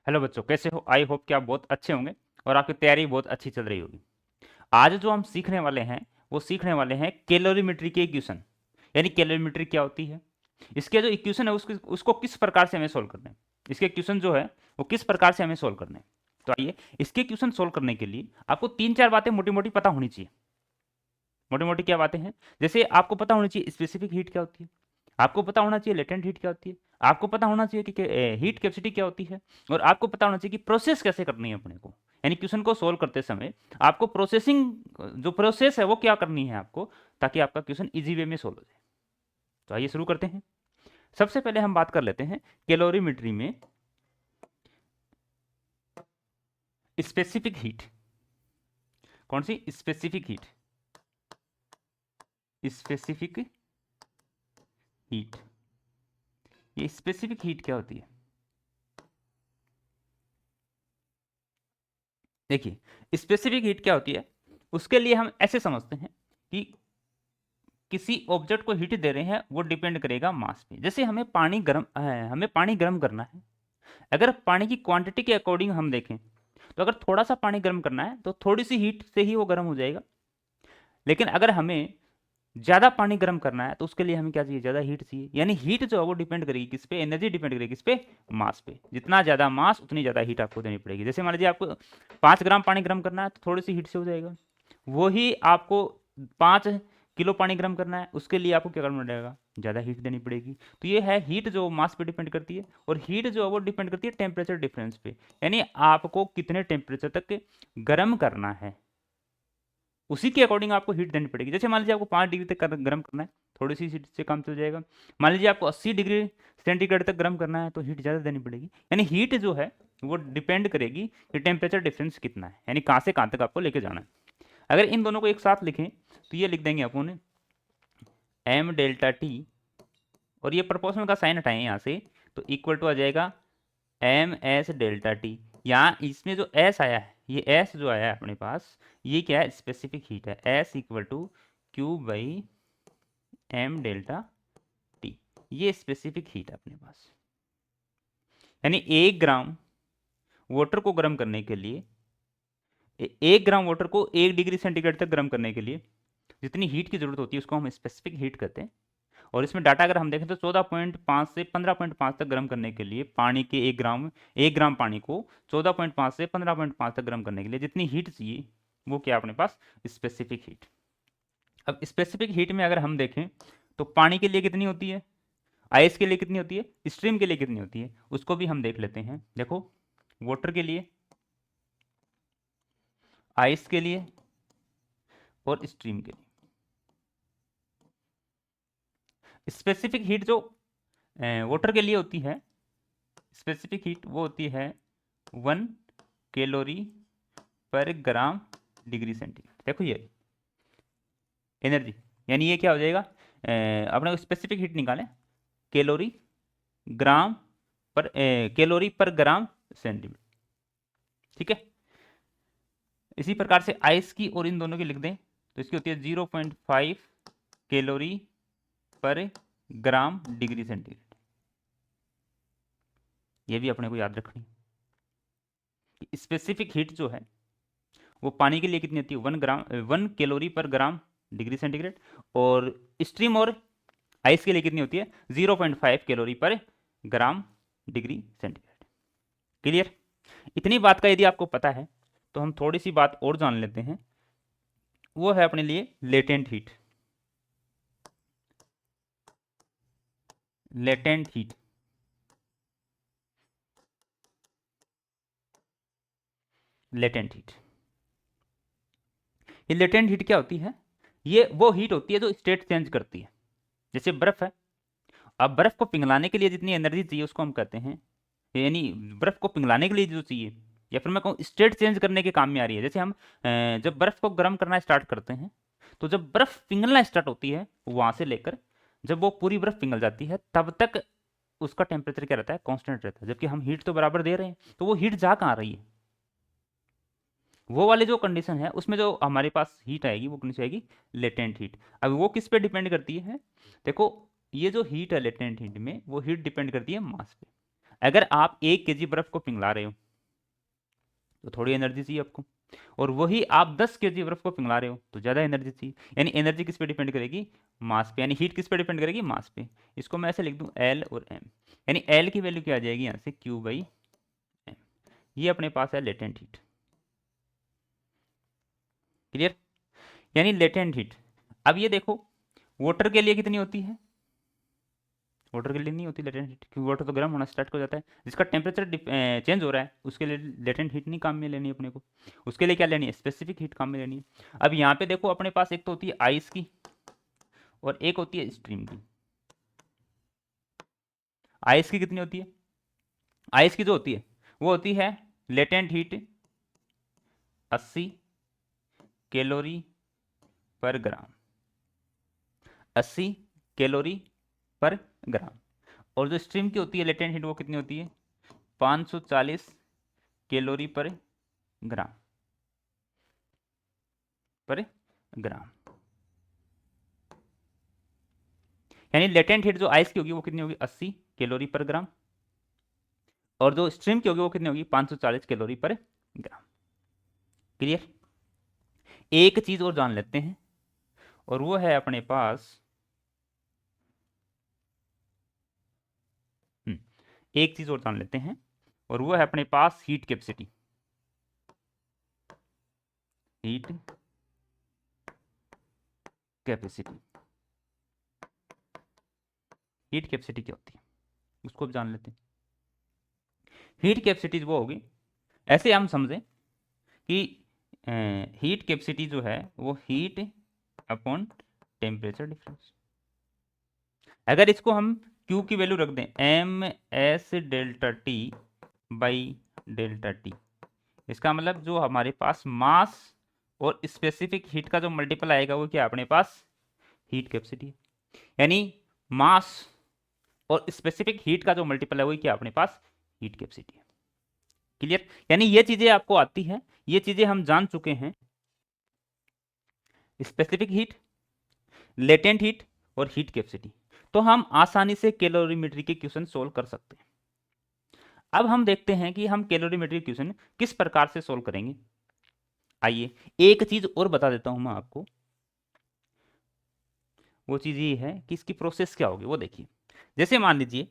Hello बच्चों, कैसे हो? आई होप कि आप बहुत अच्छे होंगे और आपकी तैयारी बहुत अच्छी चल रही होगी। आज जो हम सीखने वाले हैं वो सीखने वाले हैं कैलोरीमेट्री के इक्वेशन। यानी कैलोरीमेट्री क्या होती है, इसके जो इक्वेशन है उसको किस प्रकार से हमें सोल्व करना है। इसके इक्वेशन जो है वो किस प्रकार से हमें सोल्व करना है। तो आइए, इसके इक्वेशन सोल्व करने के लिए आपको तीन चार बातें मोटी मोटी पता होनी चाहिए। मोटी मोटी क्या बातें हैं? जैसे आपको पता होनी चाहिए स्पेसिफिक हीट क्या होती है, आपको पता होना चाहिए लेटेंट हीट क्या होती है, आपको पता होना चाहिए कि हीट कैपेसिटी क्या होती है, और आपको पता होना चाहिए कि प्रोसेस कैसे करनी है अपने को। यानी क्वेश्चन को सोल्व करते समय आपको प्रोसेसिंग, जो प्रोसेस है वो क्या करनी है आपको, ताकि आपका क्वेश्चन इजी वे में सोल्व हो जाए। तो आइए शुरू करते हैं। सबसे पहले हम बात कर लेते हैं कैलोरीमेट्री में स्पेसिफिक हीट। कौन सी स्पेसिफिक हीट? Specific heat. ये स्पेसिफिक हीट क्या होती है? देखिए, स्पेसिफिक हीट क्या होती है, उसके लिए हम ऐसे समझते हैं कि किसी ऑब्जेक्ट को हीट दे रहे हैं, वो डिपेंड करेगा मास पे। जैसे हमें पानी गर्म करना है। अगर पानी की क्वांटिटी के अकॉर्डिंग हम देखें, तो अगर थोड़ा सा पानी गर्म करना है तो थोड़ी सी हीट से ही वो गर्म हो जाएगा। लेकिन अगर हमें ज़्यादा पानी गर्म करना है तो उसके लिए हमें क्या चाहिए? ज़्यादा हीट चाहिए। यानी हीट जो है वो डिपेंड करेगी किस पे? एनर्जी डिपेंड करेगी किस पे? मास पे। जितना ज़्यादा मास उतनी ज़्यादा हीट आपको देनी पड़ेगी। जैसे मान लीजिए आपको 5 ग्राम पानी गर्म करना है तो थोड़ी सी हीट से हो जाएगा। वही आपको 5 किलो पानी गर्म करना है, उसके लिए आपको क्या करना पड़ेगा? ज़्यादा हीट देनी पड़ेगी। तो ये है हीट जो मास पे डिपेंड करती है, और हीट जो है वो डिपेंड करती है टेम्परेचर डिफरेंस पे। यानी आपको कितने टेम्परेचर तक गर्म करना है, उसी के अकॉर्डिंग आपको हीट देनी पड़ेगी। जैसे मान लीजिए आपको 5 डिग्री तक गर्म करना है, थोड़ी सी हीट से काम चल जाएगा। मान लीजिए आपको 80 डिग्री सेंटीग्रेड तक गर्म करना है तो हीट ज़्यादा देनी पड़ेगी। यानी हीट जो है वो डिपेंड करेगी कि टेम्परेचर डिफरेंस कितना है, यानी कहाँ से कहाँ तक आपको लेके जाना है। अगर इन दोनों को एक साथ लिखें तो ये लिख देंगे अपन एम डेल्टा टी, और ये प्रपोर्शनल का साइन हटाएं यहाँ से, तो इक्वल टू आ जाएगा एम एस डेल्टा टी। यहाँ इसमें जो एस आया है, ये एस जो आया है अपने पास, ये क्या है? स्पेसिफिक हीट है। S equal to Q by M delta T, ये स्पेसिफिक हीट है अपने पास। यानी 1 ग्राम वाटर को गर्म करने के लिए, 1 ग्राम वाटर को 1 डिग्री सेंटीग्रेड तक गर्म करने के लिए जितनी हीट की जरूरत होती है उसको हम स्पेसिफिक हीट कहते हैं। और इसमें डाटा अगर हम देखें तो 14.5 से 15.5 तक गर्म करने के लिए पानी के 1 ग्राम पानी को 14.5 से 15.5 तक गर्म करने के लिए जितनी हीट चाहिए वो क्या अपने पास? Specific heat. अब स्पेसिफिक हीट में अगर हम देखें तो पानी के लिए कितनी होती है, आइस के लिए कितनी होती है, स्ट्रीम के लिए कितनी होती है, उसको भी हम देख लेते हैं। देखो, वाटर के लिए, आइस के लिए और स्ट्रीम के लिए स्पेसिफिक हीट जो वाटर के लिए होती है, स्पेसिफिक हीट वो होती है 1 कैलोरी पर ग्राम डिग्री सेंटीग्रेड। देखो ये एनर्जी, यानी ये क्या हो जाएगा? अपने स्पेसिफिक हीट निकालें, कैलोरी ग्राम कैलोरी पर ग्राम सेंटीग्रेड। ठीक है। इसी प्रकार से आइस की और इन दोनों की लिख दें तो इसकी होती है 0.5 कैलोरी पर ग्राम डिग्री सेंटीग्रेड। ये भी अपने को याद रखनी। स्पेसिफिक हीट जो है वो पानी के लिए कितनी होती है? 1 कैलोरी पर ग्राम डिग्री सेंटीग्रेड। और स्ट्रीम और आइस के लिए कितनी होती है? 0.5 कैलोरी पर ग्राम डिग्री सेंटीग्रेड। क्लियर? इतनी बात का यदि आपको पता है तो हम थोड़ी सी बात और जान लेते हैं, वो है अपने लिए latent heat. Latent heat, latent heat. ये लेटेंट हीट क्या होती है? ये वो हीट होती है जो स्टेट चेंज करती है। जैसे बर्फ है, अब बर्फ को पिघलाने के लिए जितनी एनर्जी चाहिए उसको हम कहते हैं, यानी बर्फ को पिघलाने के लिए जो चाहिए, या फिर मैं कहूँ स्टेट चेंज करने के काम में आ रही है। जैसे हम जब बर्फ को गर्म करना स्टार्ट करते हैं, तो जब बर्फ पिघलना स्टार्ट होती है वहां से लेकर जब वो पूरी बर्फ पिघल जाती है तब तक उसका टेम्परेचर क्या रहता है? कांस्टेंट रहता है। जबकि हम हीट तो बराबर दे रहे हैं, तो वो हीट जा कहाँ रही है? वो वाले जो कंडीशन है उसमें जो हमारे पास हीट आएगी वो कौन सी आएगी? Latent heat. अब वो किस पे डिपेंड करती है? देखो, ये जो हीट है लेटेंट हीट में, वो हीट डिपेंड करती है मास पे। अगर आप 1 kg बर्फ को पिघला रहे हो तो थोड़ी एनर्जी चाहिए आपको, और वही आप 10 kg बर्फ को पिघला रहे हो तो ज़्यादा एनर्जी चाहिए। यानी एनर्जी किस पे डिपेंड करेगी? मास पे। यानी हीट किस पे डिपेंड करेगी? मास पे। इसको मैं ऐसे लिख दूं एल और एम, यानी एल की वैल्यू क्या आ जाएगी यहाँ से क्यू बाई एम। ये अपने पास है लेटेंट हीट। क्लियर? यानी लेटेंट हीट। अब ये देखो वाटर के लिए कितनी होती है? वाटर के लिए नहीं होती लेटेंट हीट, क्योंकि वाटर तो गर्म होना स्टार्ट हो जाता है। जिसका टेम्परेचर चेंज हो रहा है उसके लिए लेटेंट हीट नहीं काम में लेनी है अपने को, उसके लिए क्या लेनी है? स्पेसिफिक हीट काम में लेनी है। अब यहाँ पे देखो अपने पास एक तो होती है आइस की और एक होती है स्ट्रीम की। आइस की कितनी होती है? आइस की जो होती है वो होती है लेटेंट हीट 80 कैलोरी पर ग्राम, 80 कैलोरी पर ग्राम। और जो स्ट्रीम की होती है लेटेंट हीट वो कितनी होती है? 540 कैलोरी ग्राम पर ग्राम। यानी लेटेंट हीट जो आइस की होगी वो कितनी होगी? 80 कैलोरी पर ग्राम, और जो स्ट्रीम की होगी वो कितनी होगी? 540 कैलोरी पर ग्राम। क्लियर? एक चीज और जान लेते हैं, और वो है अपने पास एक चीज और जान लेते हैं, और वो है अपने पास heat capacity. Heat capacity, heat capacity क्या होती है उसको भी जान लेते हैं। हीट कैपेसिटी वो होगी, ऐसे हम समझें कि हीट कैपेसिटी जो है वो हीट अपॉन टेम्परेचर डिफरेंस। अगर इसको हम Q की वैल्यू रख दें M S delta T by delta T, इसका मतलब जो हमारे पास मास और स्पेसिफिक हीट का जो मल्टीपल आएगा वो क्या अपने पास? हीट कैपेसिटी है। यानी मास और स्पेसिफिक हीट का जो मल्टीपल है वही क्या अपने पास? हीट कैपेसिटी है। क्लियर? यानी ये चीजें आपको आती हैं, ये चीजें हम जान चुके हैं, स्पेसिफिक हीट, लेटेंट हीट और हीट कैपेसिटी, तो हम आसानी से कैलोरीमेट्री के क्वेश्चन सोल्व कर सकते हैं। अब हम देखते हैं कि हम कैलोरीमेट्री क्वेश्चन किस प्रकार से सोल्व करेंगे। आइए एक चीज और बता देता हूं मैं आपको, वो चीज ये है कि इसकी प्रोसेस क्या होगी वो देखिए। जैसे मान लीजिए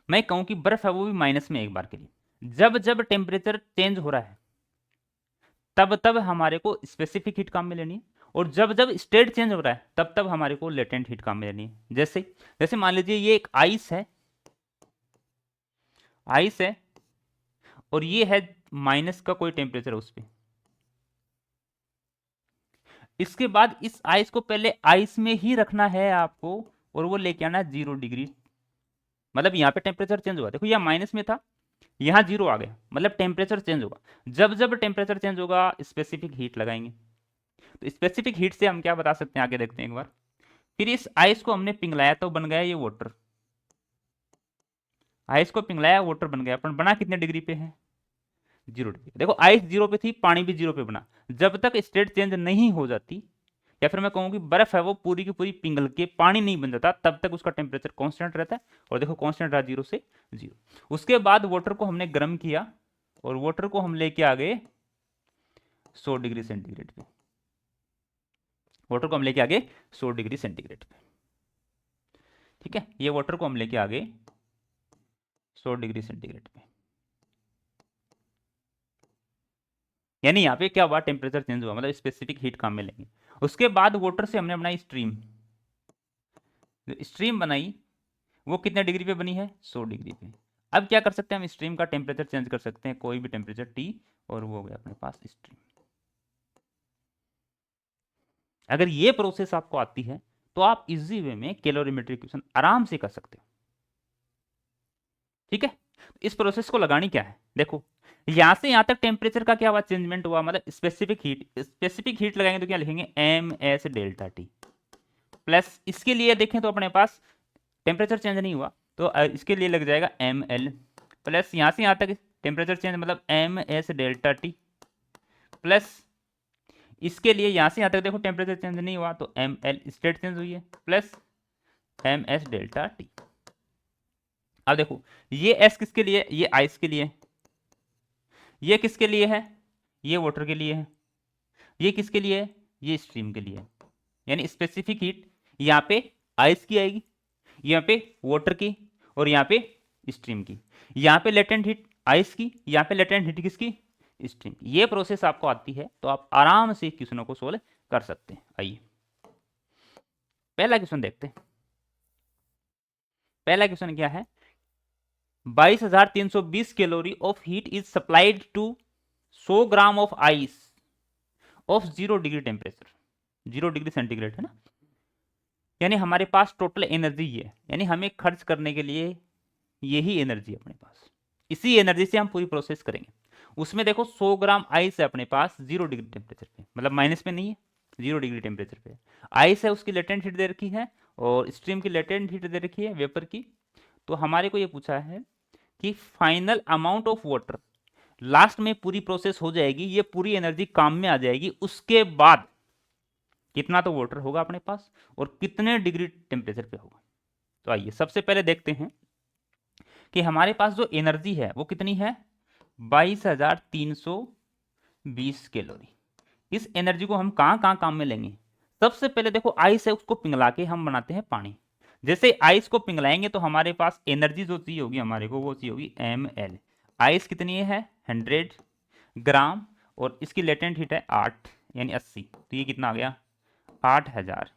मैं कहूं कि बर्फ है वो भी माइनस में एक बार के लिए, जब जब टेम्परेचर चेंज हो रहा है तब तब हमारे को स्पेसिफिक हीट काम में लेनी है, और जब जब स्टेट चेंज हो रहा है तब तब हमारे को लेटेंट हीट काम में लेनी है। जैसे जैसे मान लीजिए ये एक आइस है, आइस है और ये है माइनस का कोई टेम्परेचर उस पर। इसके बाद इस आइस को पहले आइस में ही रखना है आपको, और वो लेके आना 0 डिग्री। मतलब यहाँ पे टेम्परेचर चेंज हुआ, देखो यह माइनस में था, यहाँ 0 आ गया, मतलब टेम्परेचर चेंज होगा। जब जब टेम्परेचर चेंज होगा स्पेसिफिक हीट लगाएंगे। तो स्पेसिफिक हीट से हम क्या बता सकते हैं आगे देखते हैं एक बार। फिर इस आइस को हमने पिघलाया तो बन गया ये वाटर, आइस को पिघलाया वाटर बन गया, पर बना कितने डिग्री पे है? 0 डिग्री। देखो आइस 0 पे थी, पानी भी 0 पे बना। जब तक स्टेट चेंज नहीं हो जाती, या फिर मैं कहूँ कि बर्फ है वो पूरी की पूरी पिघल के पानी नहीं बन जाता, तब तक उसका टेम्परेचर कांस्टेंट रहता है। और देखो कांस्टेंट रहा 0 से 0। उसके बाद वाटर को हमने गर्म किया, और वाटर को हम लेके आ गए 100 डिग्री सेंटीग्रेड पे। वाटर को हम लेके आ गए 100 डिग्री सेंटीग्रेड पे। ठीक है, ये वाटर को हम लेके आ गए 100 डिग्री सेंटीग्रेड पे। यानी यहाँ पे क्या हुआ? टेम्परेचर चेंज हुआ, मतलब स्पेसिफिक हीट काम में लेंगे। उसके बाद वाटर से हमने बनाई स्ट्रीम, स्ट्रीम बनाई वो कितने डिग्री पे बनी है? 100 डिग्री पे। अब क्या कर सकते हैं हम? स्ट्रीम का टेम्परेचर चेंज कर सकते हैं, कोई भी टेम्परेचर टी, और वो हो गया अपने पास स्ट्रीम। अगर ये प्रोसेस आपको आती है तो आप इजी वे में कैलोरीमेट्री इक्वेशन आराम से कर सकते हो। ठीक है, इस प्रोसेस को लगानी क्या है? देखो यहां से यहां तक टेम्परेचर का क्या हुआ? चेंजमेंट हुआ, मतलब स्पेसिफिक हीट। स्पेसिफिक हीट लगाएंगे तो क्या लिखेंगे? M S delta T plus, इसके लिए देखें तो अपने पास टेम्परेचर चेंज नहीं हुआ, तो इसके लिए लग जाएगा एम एल प्लस, यहां से यहां तक टेम्परेचर चेंज मतलब M S delta T plus, इसके लिए यहां से यहां तक देखो टेम्परेचर चेंज नहीं हुआ तो एम एल स्टेट चेंज हुई है, plus M S delta T. अब देखो ये एस किसके लिए, ये आइस के लिए, ये किसके लिए है, ये वाटर के लिए है, ये किसके लिए है, ये स्ट्रीम के लिए है। यानी स्पेसिफिक हीट यहाँ पे आइस की आएगी, यहाँ पे वाटर की, और यहाँ पे स्ट्रीम की। यहाँ पे लेटेंट हीट आइस की, यहाँ पे लेटेंट हीट किसकी, स्ट्रीम की। ये प्रोसेस आपको आती है तो आप आराम से क्वेश्चनों को सोल्व कर सकते हैं। आइए पहला क्वेश्चन देखते हैं। पहला क्वेश्चन क्या है, 22,320 calorie of heat is supplied to 100 gram of ice of 0 degree temperature, 0 degree centigrade है ना। यानी हमारे पास टोटल एनर्जी ये है, यानी हमें खर्च करने के लिए यही एनर्जी अपने पास, इसी एनर्जी से हम पूरी प्रोसेस करेंगे। उसमें देखो 100 ग्राम आइस है अपने पास 0 डिग्री टेम्परेचर पे, मतलब माइनस पे नहीं है, 0 डिग्री टेम्परेचर पे आइस है, उसकी लेटेंट हीट दे रखी है और स्ट्रीम की लेटेंट हीट दे रखी है वेपर की। तो हमारे को ये पूछा है कि final amount of water, last में पूरी प्रोसेस हो जाएगी, ये पूरी एनर्जी काम में आ जाएगी, उसके बाद कितना तो वाटर होगा अपने पास और कितने डिग्री टेम्परेचर पे होगा। तो आइए सबसे पहले देखते हैं कि हमारे पास जो एनर्जी है वो कितनी है, 22,320 कैलोरी। इस एनर्जी को हम कहां कहां काम में लेंगे। सबसे पहले देखो आइस है, उसको पिघला के हम बनाते हैं पानी। जैसे आइस को पिघलाएंगे तो हमारे पास एनर्जी जो चाहिए होगी हमारे को, वो चाहिए होगी ml। आइस कितनी है 100 ग्राम और इसकी लेटेंट हीट है 8 यानी 80, तो ये कितना आ गया 8000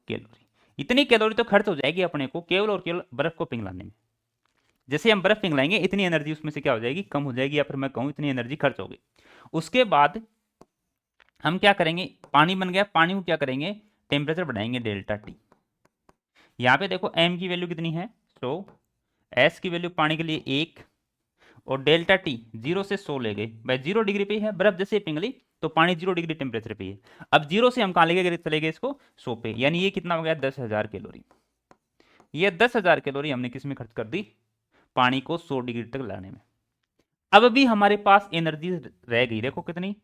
कैलोरी। इतनी कैलोरी तो खर्च हो जाएगी अपने को केवल और केवल बर्फ को पिघलाने में। जैसे हम बर्फ पिघलाएंगे इतनी एनर्जी उसमें से क्या हो जाएगी, कम हो जाएगी, या फिर मैं कहूँ इतनी एनर्जी खर्च होगी। उसके बाद हम क्या करेंगे, पानी बन गया, पानी को क्या करेंगे, टेम्परेचर बढ़ाएंगे डेल्टा टी। यहाँ पे देखो m की वैल्यू कितनी है 100, s की वैल्यू पानी के लिए 1 और डेल्टा टी 0 से 100 ले गए भाई, 0 डिग्री पे है बर्फ, जैसे पिघली तो पानी 0 डिग्री टेम्परेचर पे है। अब 0 से हम कहाँ ले गए, चले गए इसको 100 पे, यानी ये कितना हो गया 10,000 कैलोरी। ये 10,000 कैलोरी हमने किस में खर्च कर दी, पानी को 100 डिग्री तक लाने में। अब भी हमारे पास एनर्जी रह गई, देखो कितनी,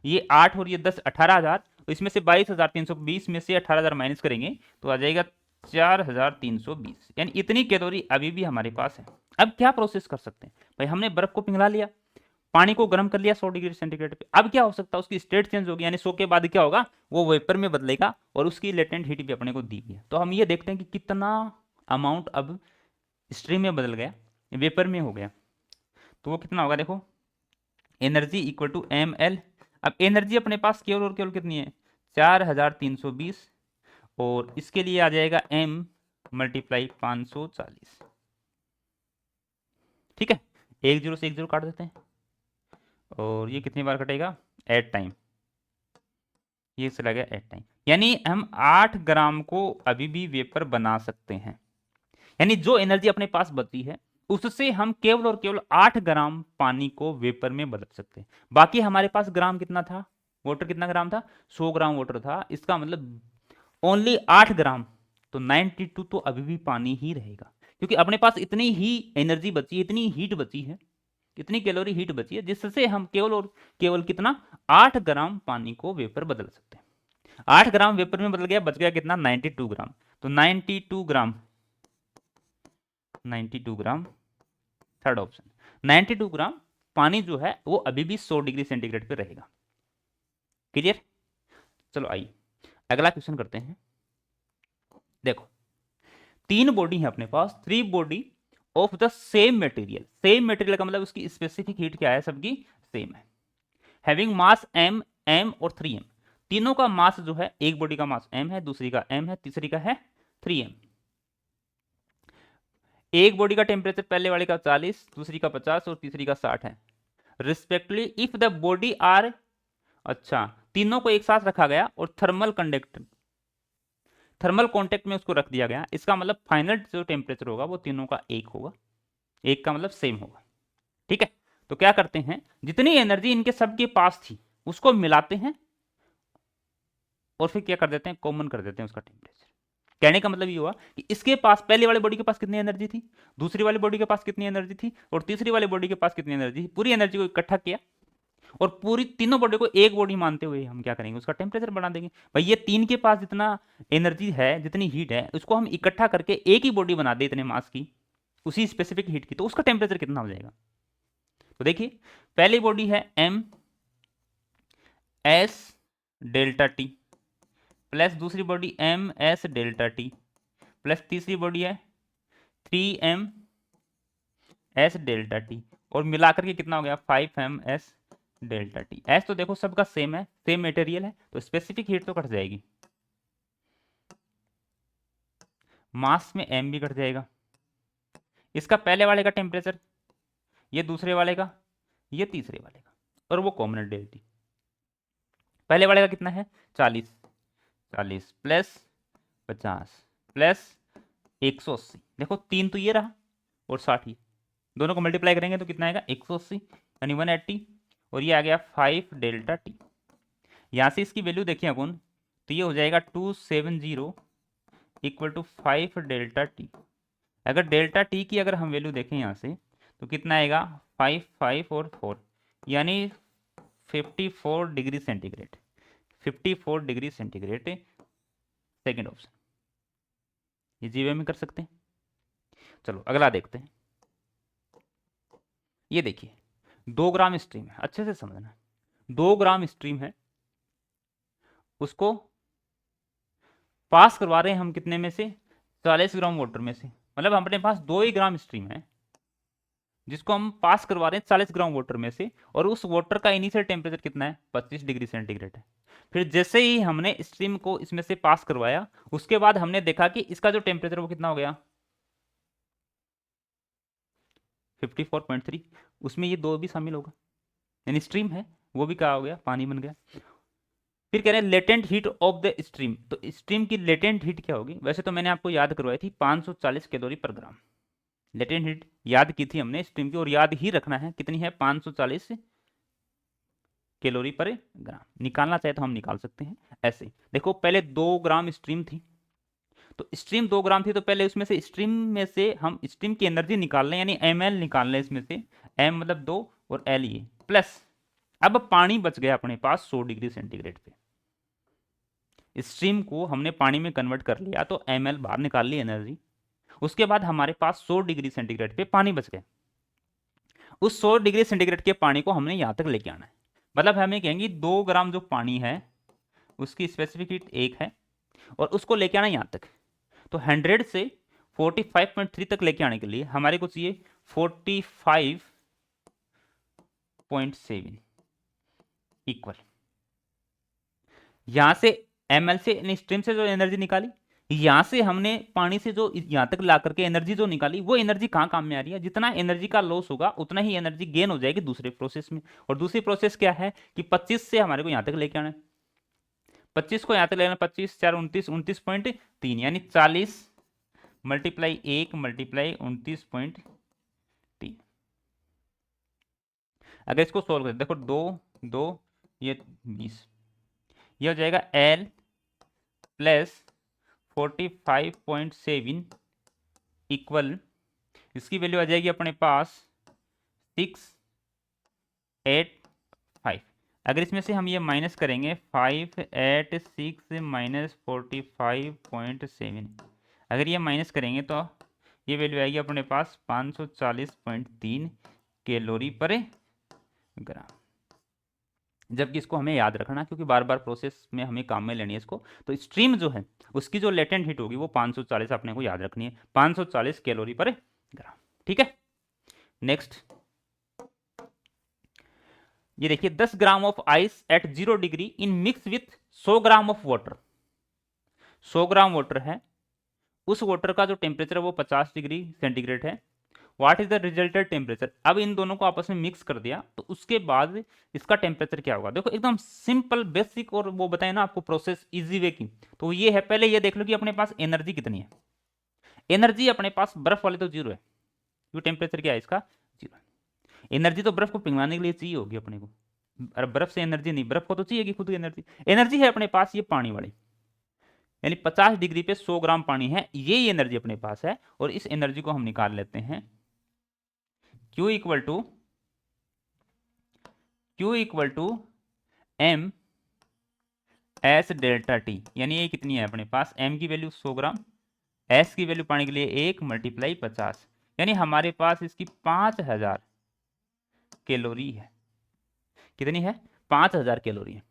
ये 8 और ये 10 18,000, तो इसमें से 22,320 में से 18,000 माइनस करेंगे तो आ जाएगा 4,320, यानी इतनी कैलोरी अभी भी हमारे पास है। अब क्या प्रोसेस कर सकते हैं भाई, हमने बर्फ को पिघला लिया, पानी को गर्म कर लिया 100 डिग्री सेंटीग्रेड पे। अब क्या हो सकता है, उसकी स्टेट चेंज होगी, यानी 100 के बाद क्या होगा, वो वेपर में बदलेगा और उसकी लेटेंट हीट भी अपने को दी है। तो हम ये देखते हैं कि कितना अमाउंट अब स्ट्रीम में बदल गया, वेपर में हो गया, तो वो कितना होगा, देखो एनर्जी इक्वल टू ml। अब एनर्जी अपने पास केवल और केवल कितनी है 4,320 और इसके लिए आ जाएगा m मल्टीप्लाई 540। ठीक है, एक जीरो से एक जीरो काट देते हैं और ये कितनी बार कटेगा 8 टाइम, ये चला गया 8 टाइम, यानी हम 8 ग्राम को अभी भी वेपर बना सकते हैं। यानी जो एनर्जी अपने पास बची है उससे हम केवल और केवल 8 ग्राम पानी को वेपर में बदल सकते हैं। बाकी हमारे पास ग्राम कितना था, वाटर कितना ग्राम था, 100 ग्राम वाटर था, इसका मतलब ओनली 8 ग्राम, तो 92 तो अभी भी पानी ही रहेगा, क्योंकि अपने पास इतनी ही एनर्जी बची है, इतनी हीट बची है, इतनी कैलोरी हीट बची है, जिससे हम केवल और केवल कितना 8 ग्राम पानी को वेपर बदल सकते हैं। 8 ग्राम वेपर में बदल गया, बच गया कितना 92 ग्राम, तो 92 ग्राम, 92 ग्राम थर्ड ऑप्शन, 92 ग्राम पानी जो है वो अभी भी 100 डिग्री सेंटीग्रेड पे रहेगा। क्लियर, चलो आइए अगला क्वेश्चन करते हैं। देखो 3 बॉडी है अपने पास, 3 body of the same material, same material का मतलब उसकी स्पेसिफिक हीट क्या है, सबकी सेम है, हैविंग मास m m और 3m। तीनों का मास जो है, एक बॉडी का मास m है, दूसरी का m है, तीसरी का है 3m। एक बॉडी का टेम्परेचर पहले वाले का 40, दूसरी का 50 और तीसरी का 60 है respectively. If the body are, अच्छा तीनों को एक साथ रखा गया और थर्मल कॉन्टेक्ट में उसको रख दिया गया, इसका मतलब फाइनल जो टेम्परेचर होगा वो तीनों का एक होगा, एक का मतलब सेम होगा। ठीक है, तो क्या करते हैं, जितनी एनर्जी इनके सबके पास थी उसको मिलाते हैं और फिर क्या कर देते हैं, कॉमन कर देते हैं उसका टेम्परेचर। कहने का मतलब ये हुआ कि इसके पास पहले वाले बॉडी के पास कितनी एनर्जी थी, दूसरी वाली बॉडी के पास कितनी एनर्जी थी और तीसरी वाली बॉडी के पास कितनी एनर्जी थी, पूरी एनर्जी को इकट्ठा किया और पूरी तीनों बॉडी को एक बॉडी मानते हुए हम क्या करेंगे, उसका टेम्परेचर बढ़ा देंगे। भाई ये तीन के पास जितना एनर्जी है, जितनी हीट है, उसको हम इकट्ठा करके एक ही बॉडी बना दे इतने मास की, उसी स्पेसिफिक हीट की, तो उसका टेम्परेचर कितना हो जाएगा। तो देखिए पहली बॉडी है m s delta T plus दूसरी body m s delta T plus तीसरी बॉडी है 3m s डेल्टा टी और मिलाकर के कितना हो गया 5m s delta T. S तो देखो सबका सेम है, सेम मटेरियल है, तो स्पेसिफिक हीट तो कट जाएगी, मास में m भी कट जाएगा। इसका पहले वाले का टेम्परेचर, ये दूसरे वाले का, ये तीसरे वाले का, और वो कॉमन डेल्टी। पहले वाले का कितना है 40 प्लस 50 प्लस 180, देखो 3 तो ये रहा और 60 ये, दोनों को मल्टीप्लाई करेंगे तो कितना आएगा 180 यानी 180, और ये आ गया 5 डेल्टा टी। यहाँ से इसकी वैल्यू देखिए अपन, तो ये हो जाएगा 270 इक्वल टू 5 डेल्टा टी। अगर डेल्टा टी की अगर हम वैल्यू देखें यहाँ से तो कितना आएगा 5 5 और 4 यानी 54 degree centigrade, 54 degree centigrade second option, ये जीवे में कर सकते हैं। चलो अगला देखते हैं। ये देखिए 2 ग्राम स्ट्रीम है, अच्छे से समझना, 2 ग्राम स्ट्रीम है, उसको पास करवा रहे हैं हम कितने में से 40 ग्राम वाटर में से, मतलब हमारे पास 2 ही ग्राम स्ट्रीम है जिसको हम पास करवा रहे हैं 40 ग्राम वाटर में से, और उस वाटर का इनिशियल टेम्परेचर कितना है 25 डिग्री सेंटीग्रेड है। फिर जैसे ही हमने स्ट्रीम को इसमें से पास करवाया उसके बाद हमने देखा कि इसका जो टेम्परेचर वो कितना हो गया 54.3, उसमें ये 2 भी शामिल होगा, यानी स्ट्रीम है वो भी क्या हो गया पानी बन गया। फिर कह रहे हैं latent heat of the stream, तो स्ट्रीम की लेटेंट हीट क्या होगी, वैसे तो मैंने आपको याद करवाई थी 540 कैलोरी पर ग्राम, लेटेंट हीट याद की थी हमने स्ट्रीम की, और याद ही रखना है कितनी है 540 कैलोरी पर ग्राम। निकालना चाहे तो हम निकाल सकते हैं ऐसे। देखो पहले 2 ग्राम स्ट्रीम थी, तो स्ट्रीम 2 ग्राम थी, तो पहले उसमें से स्ट्रीम में से हम स्ट्रीम की एनर्जी निकाल लें, यानी ml निकाल लें इसमें से, m मतलब 2 और l ये प्लस, अब पानी बच गया अपने पास 100 डिग्री सेंटीग्रेड पे, स्ट्रीम को हमने पानी में कन्वर्ट कर लिया तो ml बाहर निकाल ली एनर्जी, उसके बाद हमारे पास 100 डिग्री सेंटीग्रेड पे पानी बच गया। उस 100 डिग्री सेंटीग्रेड के पानी को हमने यहाँ तक लेके आना है, मतलब हमें कहेंगे 2 ग्राम जो पानी है उसकी स्पेसिफिक हीट 1 है और उसको लेके आना यहाँ तक, तो 100 से 45.3 तक लेके आने के लिए हमारे को चाहिए 45.7 इक्वल, यहां से ml से स्ट्रीम से जो एनर्जी निकाली, यहां से हमने पानी से जो यहां तक ला करके एनर्जी जो निकाली, वो एनर्जी कहां काम में आ रही है, जितना एनर्जी का लॉस होगा उतना ही एनर्जी गेन हो जाएगी दूसरे प्रोसेस में। और दूसरी प्रोसेस क्या है कि 25 से हमारे को यहां तक लेके आना है, 25 को यहां तक लेना, 25 4 29 29.3 यानी 40 मल्टीप्लाई 1 मल्टीप्लाई 29.3। अगर इसको सोल्व करें देखो 2 2 ये 20, ये हो जाएगा L प्लस 45.7 इक्वल, इसकी वैल्यू आ जाएगी अपने पास 685। अगर इसमें से हम ये माइनस करेंगे 586 माइनस 45.7, अगर ये माइनस करेंगे तो ये वैल्यू आएगी अपने पास 540.3 कैलोरी पर ग्राम। जबकि इसको हमें याद रखना क्योंकि बार बार प्रोसेस में हमें काम में लेनी है इसको, तो स्ट्रीम जो है उसकी जो लेटेंट हीट होगी वो 540 अपने को याद रखनी है, 540 कैलोरी पर ग्राम। ठीक है, नेक्स्ट ये देखिए 10 gram of ice eight 0 degree in mix with 100 gram of water, 100 gram water है, उस वाटर का जो टेम्परेचर है वो 50 डिग्री सेंटीग्रेड है। What is the resulted temperature, अब इन दोनों को आपस में मिक्स कर दिया तो उसके बाद इसका टेम्परेचर क्या होगा। देखो एकदम सिंपल बेसिक, और वो बताए ना आपको प्रोसेस इजी वे की, तो ये है पहले ये देख लो कि अपने पास एनर्जी कितनी है। एनर्जी अपने पास बर्फ वाले तो 0 है, क्योंकि टेम्परेचर क्या है इसका 0 है। एनर्जी तो बर्फ को पिघलाने के लिए चाहिए होगी अपने को, अरे बर्फ से एनर्जी नहीं, बर्फ को तो चाहिए खुद की एनर्जी। एनर्जी है अपने पास ये पानी वाली, यानी 50 डिग्री पे 100 ग्राम पानी है, ये एनर्जी अपने पास है, और इस एनर्जी को हम निकाल लेते हैं Q equal to m s delta T, यानी ये कितनी है अपने पास, m की वैल्यू 100 ग्राम, s की वैल्यू पाने के लिए 1 मल्टीप्लाई 50, यानी हमारे पास इसकी 5000 कैलोरी है। कितनी है? 5000 कैलोरी है।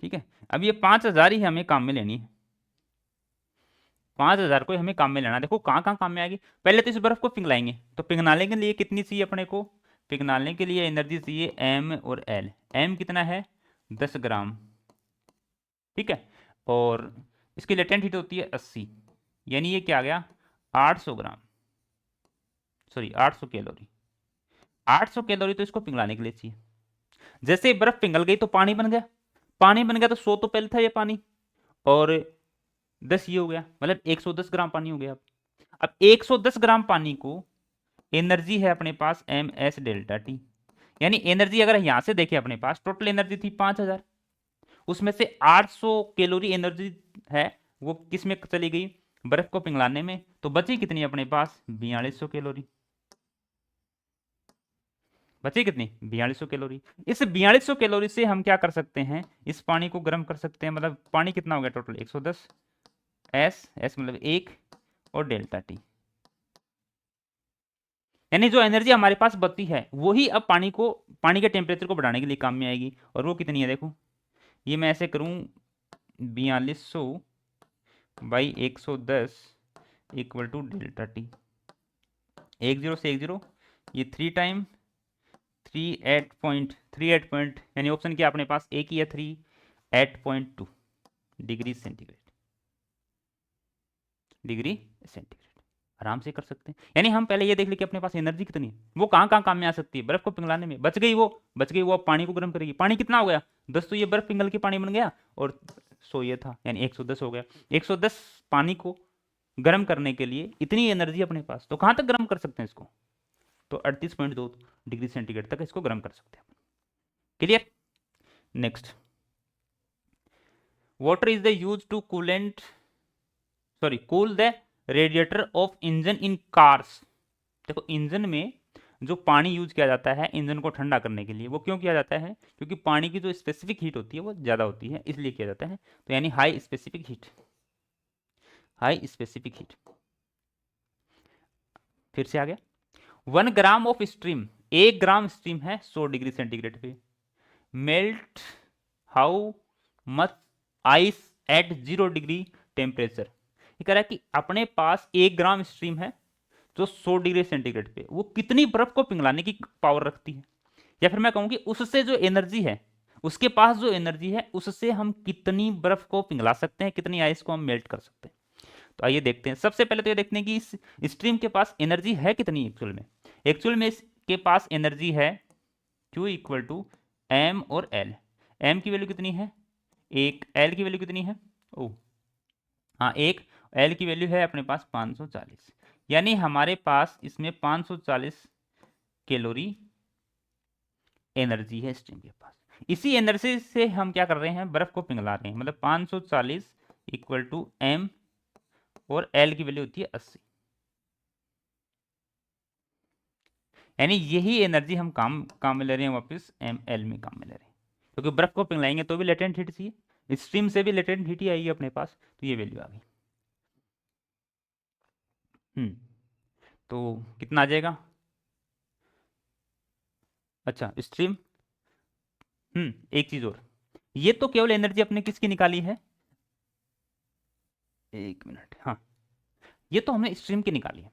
ठीक है, अब ये 5000 ही हमें काम में लेनी है। 5000 को हमें काम में लेना। देखो कहाँ कहाँ काम में आएगी। पहले तो इस बर्फ को पिघलाएंगे, तो पिघलाने के लिए कितनी चाहिए अपने को? पिघलाने के लिए एनर्जी चाहिए एम और एल। एम कितना है? 10 ग्राम। ठीक है, और इसकी लेटेंट हीट होती है 80, यानी ये क्या आ गया? 800 ग्राम, सॉरी 800 कैलोरी। 800 कैलोरी तो इसको पिघलाने के लिए चाहिए। जैसे ही बर्फ पिघल गई तो पानी बन गया। पानी बन गया तो 100 तो पहले था ये पानी, और 10 ये हो गया, मतलब 110 ग्राम पानी हो गया। अब 110 ग्राम पानी को एनर्जी है अपने पास एम एस डेल्टा टी। यानी एनर्जी अगर यहां से देखें, अपने पास टोटल एनर्जी थी 5000, उसमें से 800 कैलोरी एनर्जी है वो किस में चली गई? बर्फ को पिघलाने में। तो बची कितनी अपने पास? 4200 कैलोरी। बची कितनी? 4200 कैलोरी। इस 4200 कैलोरी से हम क्या कर सकते हैं? इस पानी को गर्म कर सकते हैं। मतलब पानी कितना हो गया टोटल? 110। एस एस मतलब 1 और डेल्टा टी, यानी जो एनर्जी हमारे पास बची है वही अब पानी के टेम्परेचर को बढ़ाने के लिए काम में आएगी। और वो कितनी है? देखो ये मैं ऐसे करूं, 4200 by 110 equal to delta T. 10 से 10, ये 3 टाइम 38 पॉइंट, यानी ऑप्शन क्या अपने पास? एक ही है, 38.2 डिग्री सेंटीग्रेड। डिग्री सेंटीग्रेड आराम से कर सकते हैं। यानी हम पहले ये देख ले कि अपने पास एनर्जी कितनी है, वो कहाँ कहाँ काम में आ सकती है। बर्फ को पिघलाने में बच गई वो अब पानी को गर्म करेगी। पानी कितना हो गया? 10, तो ये बर्फ पिघल के पानी बन गया, और 100 ये था, यानी 110 हो गया। 110 पानी को गर्म करने के लिए इतनी एनर्जी अपने पास, तो कहाँ तक गर्म कर सकते हैं इसको? तो 38.2 डिग्री सेंटीग्रेड तक इसको गर्म कर सकते हैं। Clear? Next, water is the use to coolant cool the radiator of engine in cars. देखो इंजन में जो पानी यूज किया जाता है इंजन को ठंडा करने के लिए, वो क्यों किया जाता है? क्योंकि पानी की जो स्पेसिफिक हीट होती है वो ज़्यादा होती है, इसलिए किया जाता है। तो यानी high specific heat, high specific heat. फिर से आ गया 1 gram of stream, 1 gram stream है 100 डिग्री सेंटीग्रेड पे। Melt how much ice eight 0 degree temperature. ये कह रहा है कि अपने पास 1 ग्राम स्ट्रीम है जो 100 डिग्री सेंटीग्रेड पे, वो कितनी बर्फ को पिघलाने की पावर रखती है। या फिर मैं कहूँ कि उससे जो एनर्जी है, उसके पास जो एनर्जी है उससे हम कितनी बर्फ को पिघला सकते हैं, कितनी आइस को हम मेल्ट कर सकते हैं। तो आइए देखते हैं। सबसे पहले तो ये देखते हैं कि इस स्ट्रीम के पास एनर्जी है कितनी एक्चुअल में इसके पास एनर्जी है Q इक्वल टू एम और एल। एम की वैल्यू कितनी है? 1। एल की वैल्यू कितनी है? ओ हाँ 1। एल की वैल्यू है अपने पास 540, यानी हमारे पास इसमें 540 कैलोरी एनर्जी है स्ट्रीम के पास। इसी एनर्जी से हम क्या कर रहे हैं? बर्फ को पिघला रहे हैं। मतलब 540 इक्वल टू एम, और एल की वैल्यू होती है 80, यानी यही एनर्जी हम काम में ले रहे हैं, वापस एम एल में काम में ले रहे हैं। क्योंकि बर्फ को पिघलाएंगे तो भी लेटेंट हीट चाहिए, स्ट्रीम से भी लेटेंट हीट ही आएगी अपने पास, तो ये वैल्यू आ गई। तो कितना आ जाएगा? अच्छा स्ट्रीम, एक चीज और, ये तो केवल एनर्जी अपने किसकी निकाली है? एक मिनट, हाँ ये तो हमने स्ट्रीम की निकाली है।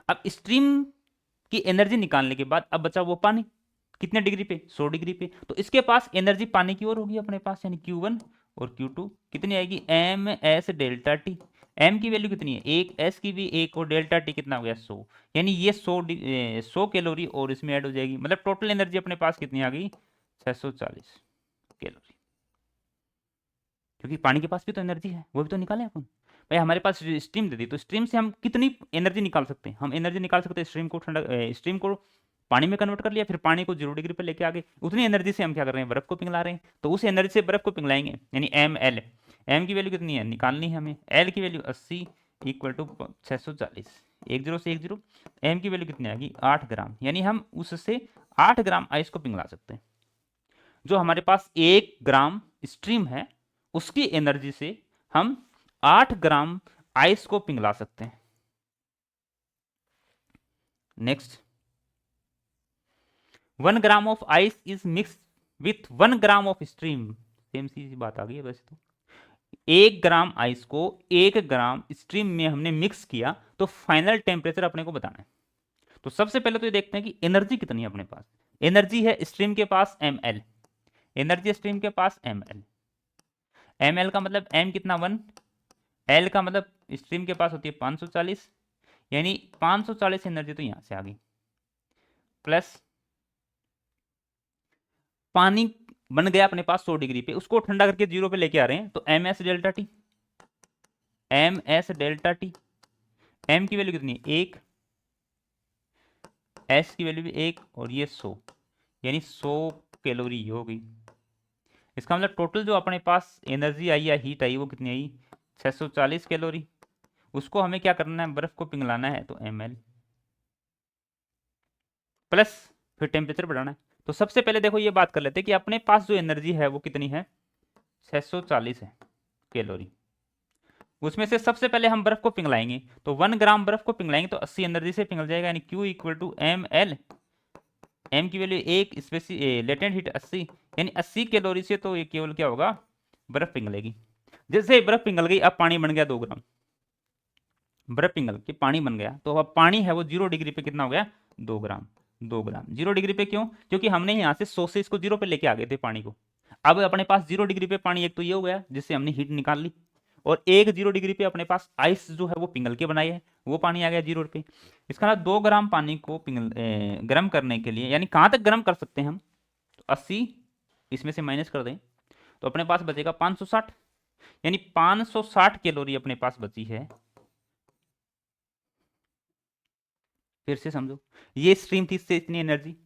अब स्ट्रीम की एनर्जी निकालने के बाद अब बचा वो पानी, कितने डिग्री पे? 100 डिग्री पे। तो इसके पास एनर्जी पानी की ओर होगी अपने पास, यानी Q1 और Q2 कितनी आएगी? M S delta T. M की वैल्यू कितनी है? 1, एस की भी 1, और डेल्टा टी कितना हो गया? 100। यानी ये 100 कैलोरी और इसमें ऐड हो जाएगी। मतलब टोटल एनर्जी अपने पास कितनी आ गई? 640 कैलोरी। क्योंकि पानी के पास भी तो एनर्जी है, वो भी तो निकालें अपन। भाई हमारे पास स्ट्रीम दे दी, तो स्ट्रीम से हम कितनी एनर्जी निकाल सकते हैं? हम एनर्जी निकाल सकते हैं स्ट्रीम को पानी में कन्वर्ट कर लिया, फिर पानी को 0 डिग्री पर लेके आ गए, उतनी एनर्जी से हम क्या कर रहे हैं? बर्फ को पिघला रहे हैं। तो उस एनर्जी से बर्फ को पिघलाएंगे, यानी एम एल। एम की वैल्यू कितनी है निकालनी है हमें? एल की वैल्यू 80 इक्वल टू 640, 10 से 10। एम की वैल्यू कितनी आएगी? 8 ग्राम, यानी हम उससे 8 ग्राम आइस को पिघला सकते हैं। जो हमारे पास 1 ग्राम स्ट्रीम है उसकी एनर्जी से हम 8 ग्राम आइस को पिघला सकते हैं। Next, 1 gram of ice is mix with 1 gram of stream. Same सी बात आ गई है वैसे तो। 1 ग्राम आइस को 1 ग्राम स्ट्रीम में हमने मिक्स किया तो फाइनल टेम्परेचर अपने को बताना है। तो सबसे पहले तो ये देखते हैं कि एनर्जी कितनी है अपने पास। एनर्जी है स्ट्रीम के पास ml, एनर्जी स्ट्रीम के पास ml, ml का मतलब m कितना 1, l का मतलब स्ट्रीम के पास होती है 540, यानी 540 एनर्जी तो यहां से आ गई, प्लस पानी बन गया अपने पास 100 डिग्री पे, उसको ठंडा करके 0 पे लेके आ रहे हैं, तो ms delta T, ms delta T, m की वैल्यू कितनी है 1, s की वैल्यू भी 1 और ये 100, यानी 100 कैलोरी हो गई। इसका मतलब टोटल जो अपने पास एनर्जी आई या हीट आई वो कितनी आई 640 कैलोरी। उसको हमें क्या करना है, बर्फ को पिघलाना है, तो ml प्लस फिर टेम्परेचर बढ़ाना है। तो सबसे पहले देखो ये बात कर लेते हैं कि अपने पास जो एनर्जी है वो कितनी है 640 है कैलोरी। उसमें से सबसे पहले हम बर्फ को पिघलाएंगे, तो 1 ग्राम बर्फ को पिघलाएंगे तो 80 एनर्जी से पिघल जाएगा, यानी Q equal to ml, m की वैल्यू 1, लेटेंट हीट 80, यानी 80 कैलोरी से तो ये केवल क्या होगा, बर्फ पिघलेगी। जैसे बर्फ पिघल गई, अब पानी बन गया 2 ग्राम, बर्फ पिघल के पानी बन गया, तो अब पानी है वो 0 डिग्री पे कितना हो गया 2 ग्राम, 2 ग्राम 0 डिग्री पे क्यों, क्योंकि हमने यहाँ से 100 से इसको 0 पे लेके आ गए थे पानी को। अब अपने पास 0 डिग्री पे पानी एक तो ये हो गया जिससे हमने हीट निकाल ली, और एक 0 डिग्री पे अपने पास आइस जो है वो पिघल के बनाई है, वो पानी आ गया 0 पे। इसका मतलब 2 ग्राम पानी को गर्म करने के लिए, यानी कहाँ तक गर्म कर सकते हैं हम, तो 80 इसमें से माइनस कर दें तो अपने पास बचेगा 560, यानी 560 कैलोरी अपने पास बची है। फिर से समझो, ये स्ट्रीम थी, इससे इतनी एनर्जी,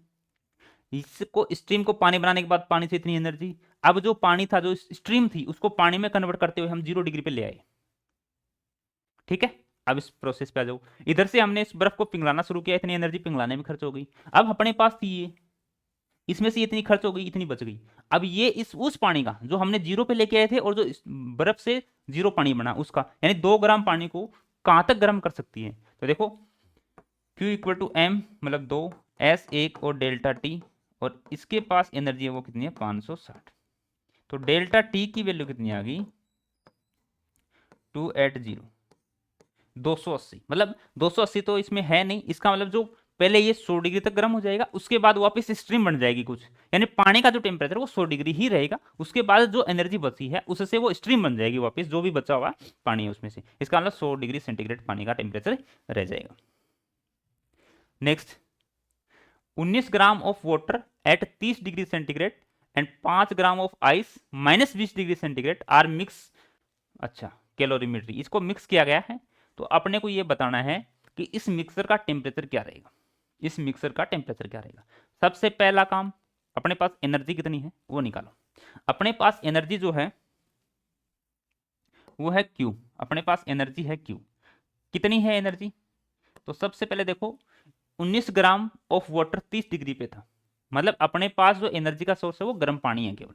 इसको स्ट्रीम को पानी बनाने के बाद पानी से इतनी एनर्जी, अब जो पानी था जो स्ट्रीम थी उसको पानी में कन्वर्ट करते हुए हम 0 डिग्री पे ले आए। ठीक है, अब इस प्रोसेस पे आ जाओ। इधर से हमने इस बर्फ को पिघलाना शुरू किया, इतनी एनर्जी पिघलाने में खर्च हो गई। अब अपने पास थी ये, इसमें से इतनी खर्च हो गई, इतनी बच गई। अब ये इस उस पानी का जो हमने 0 पे लेके आए थे और जो बर्फ से 0 पानी बना उसका, यानी 2 ग्राम पानी को कहां तक गर्म कर सकती है, तो देखो Q इक्वल टू m मतलब 2, S 1 और डेल्टा टी, और इसके पास एनर्जी है वो कितनी है 560, तो डेल्टा टी की वैल्यू कितनी आ गई 280, 280, मतलब 280 तो इसमें है नहीं, इसका मतलब जो पहले ये 100 डिग्री तक गर्म हो जाएगा, उसके बाद वापस स्ट्रीम बन जाएगी कुछ, यानी पानी का जो टेम्परेचर वो 100 डिग्री ही रहेगा, उसके बाद जो एनर्जी बची है उससे वो स्ट्रीम बन जाएगी वापस, जो भी बचा हुआ पानी है उसमें से, इसका मतलब 100 डिग्री सेंटीग्रेड पानी का टेम्परेचर रह जाएगा। Next, 19 gram of water at 30 degree centigrade and 5 gram of ice minus 20 degree centigrade are mix, अच्छा कैलोरीमेट्री, इसको मिक्स किया गया है, तो अपने को ये बताना है कि इस मिक्सर का टेम्परेचर क्या रहेगा, इस मिक्सर का टेम्परेचर क्या रहेगा। सबसे पहला काम, अपने पास एनर्जी कितनी है वो निकालो। अपने पास एनर्जी जो है वो है Q, अपने पास एनर्जी है Q, कितनी है एनर्जी, तो सबसे पहले देखो 19 ग्राम ऑफ वाटर 30 डिग्री पे था, मतलब अपने पास जो एनर्जी का सोर्स है वो गर्म पानी है केवल,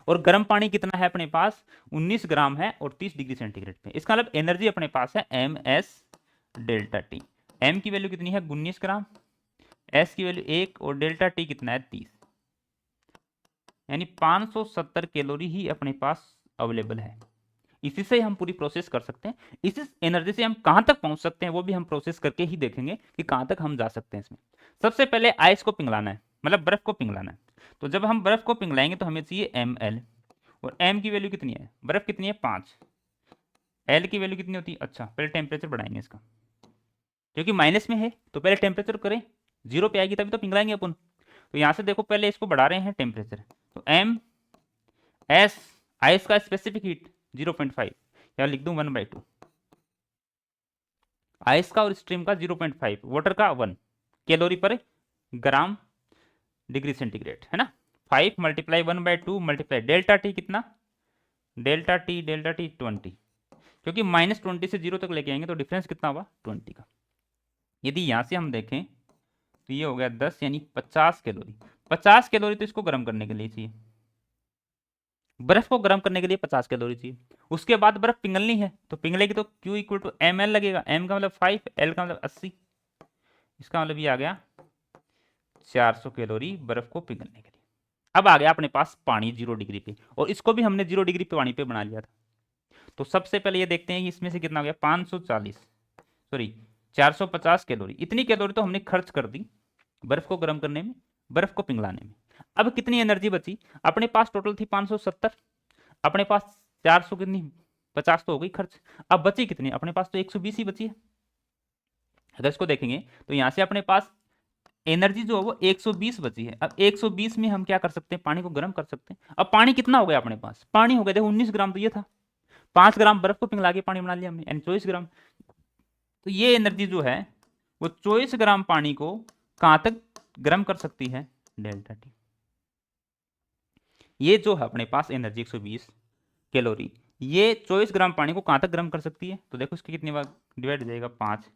और गर्म पानी कितना है अपने पास 19 ग्राम है और 30 डिग्री सेंटीग्रेड पे, इसका मतलब एनर्जी अपने पास है ms डेल्टा टी। m की वैल्यू कितनी है 19 ग्राम, s की वैल्यू 1 और डेल्टा टी कितना है 30, यानी 570 कैलोरी ही अपने पास अवेलेबल है। इसी से हम पूरी प्रोसेस कर सकते हैं, इसी एनर्जी से हम कहां तक पहुंच सकते हैं वो भी हम प्रोसेस करके ही देखेंगे कि कहां तक हम जा सकते हैं इसमें। सबसे पहले आइस को पिघलाना है, मतलब बर्फ को पिघलाना है, तो जब हम बर्फ को पिघलाएंगे तो हमें चाहिए ml, और m की वैल्यू कितनी है, बर्फ कितनी है 5, l की वैल्यू कितनी होती है, अच्छा पहले टेम्परेचर बढ़ाएंगे इसका, क्योंकि माइनस में है तो पहले टेम्परेचर करें, 0 पे आएगी तभी तो पिघलाएंगे अपन, तो यहां से देखो पहले इसको बढ़ा रहे हैं टेम्परेचर, तो m s आइस का स्पेसिफिक हीट 0.5, या लिख दूं 1/2, आइस का और स्ट्रीम का 0.5, वाटर का 1 कैलोरी पर ग्राम डिग्री सेंटीग्रेड, है ना, 5 मल्टीप्लाई 1/2 मल्टीप्लाई डेल्टा टी कितना, डेल्टा टी 20, क्योंकि -20 से 0 तक लेके आएंगे तो डिफरेंस कितना होगा 20 का। यदि यहां से हम देखें तो ये हो गया 10, यानी 50 कैलोरी, 50 कैलोरी तो इसको गर्म करने के लिए चाहिए, बर्फ को गर्म करने के लिए 50 कैलोरी चाहिए। उसके बाद बर्फ पिघलनी है, तो पिघलेगी तो Q equal to M L लगेगा। एम का मतलब 5, एल का मतलब 80, इसका मतलब ये आ गया 400 कैलोरी बर्फ को पिघलने के लिए। अब आ गया अपने पास पानी 0 डिग्री पे, और इसको भी हमने 0 डिग्री पे पानी पे बना लिया था। तो सबसे पहले ये देखते हैं कि इसमें से कितना हो गया, 540 सॉरी 450 कैलोरी। इतनी कैलोरी तो हमने खर्च कर दी बर्फ को गर्म करने में, बर्फ को पिघलाने में। अब कितनी एनर्जी बची, अपने पास टोटल थी 570, अपने पास 400 कितनी 50 तो हो गई खर्च। अब बची कितनी, अपने पास तो 120 ही बची है। अगर इसको देखेंगे तो यहाँ से अपने पास एनर्जी जो है वो 120 बची है। अब 120 में हम क्या कर सकते हैं, पानी को गर्म कर सकते हैं। अब पानी कितना हो गया अपने पास, पानी हो गया देखो 19 ग्राम, तो ये था 5 ग्राम बर्फ को पिघला के पानी बना लिया हमने, यानी 24 ग्राम। तो ये एनर्जी जो है वो 24 ग्राम पानी को कहां तक गर्म कर सकती है, डेल्टा टी। ये जो है अपने पास एनर्जी 120 कैलोरी, ये 24 ग्राम पानी को कहां तक गर्म कर सकती है, तो देखो इसकी कितनी बार डिवाइड हो जाएगा 5,